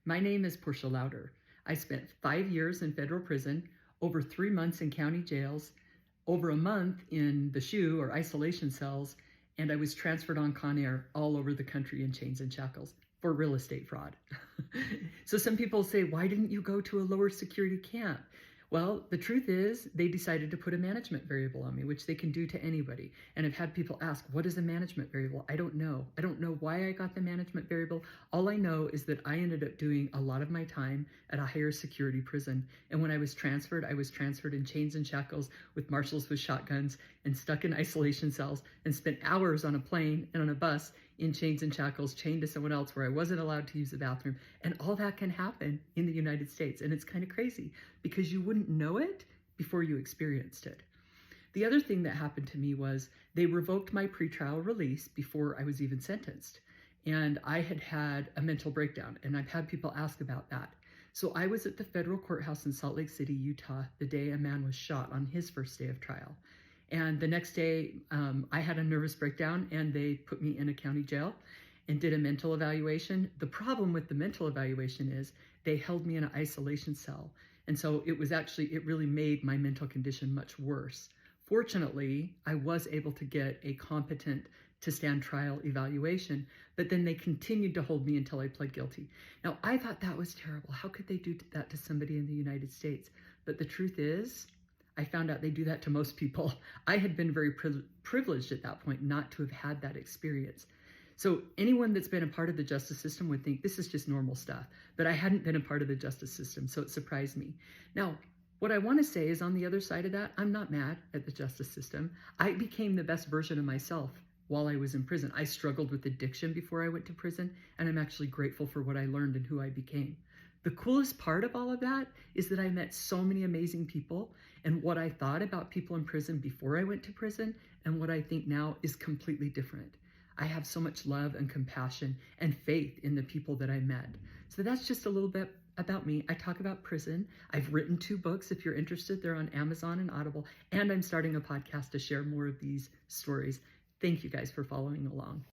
My name is Portia Louder. I spent 5 years in federal prison, over 3 months in county jails, over a month in the SHU or isolation cells, and I was transferred on Con Air all over the country in chains and shackles for real estate fraud. So some people say, why didn't you go to a lower security camp? Well, the truth is they decided to put a management variable on me, which they can do to anybody. And I've had people ask, what is a management variable? I don't know. I don't know why I got the management variable. All I know is that I ended up doing a lot of my time at a higher security prison. And when I was transferred in chains and shackles with marshals with shotguns and stuck in isolation cells and spent hours on a plane and on a bus in chains and shackles, chained to someone else where I wasn't allowed to use the bathroom. And all that can happen in the United States. And it's kind of crazy because you wouldn't know it before you experienced it. The other thing that happened to me was they revoked my pretrial release before I was even sentenced. And I had had a mental breakdown, and I've had people ask about that. So I was at the federal courthouse in Salt Lake City, Utah, the day a man was shot on his first day of trial. And the next day, I had a nervous breakdown, and they put me in a county jail and did a mental evaluation. The problem with the mental evaluation is they held me in an isolation cell. And so it really made my mental condition much worse. Fortunately, I was able to get a competent to stand trial evaluation, but then they continued to hold me until I pled guilty. Now, I thought that was terrible. How could they do that to somebody in the United States? But the truth is, I found out they do that to most people. I had been very privileged at that point not to have had that experience. So anyone that's been a part of the justice system would think this is just normal stuff, but I hadn't been a part of the justice system, so it surprised me. Now, what I want to say is on the other side of that, I'm not mad at the justice system. I became the best version of myself while I was in prison. I struggled with addiction before I went to prison, and I'm actually grateful for what I learned and who I became. The coolest part of all of that is that I met so many amazing people, and what I thought about people in prison before I went to prison and what I think now is completely different. I have so much love and compassion and faith in the people that I met. So that's just a little bit about me. I talk about prison. I've written 2 books. If you're interested, they're on Amazon and Audible, and I'm starting a podcast to share more of these stories. Thank you guys for following along.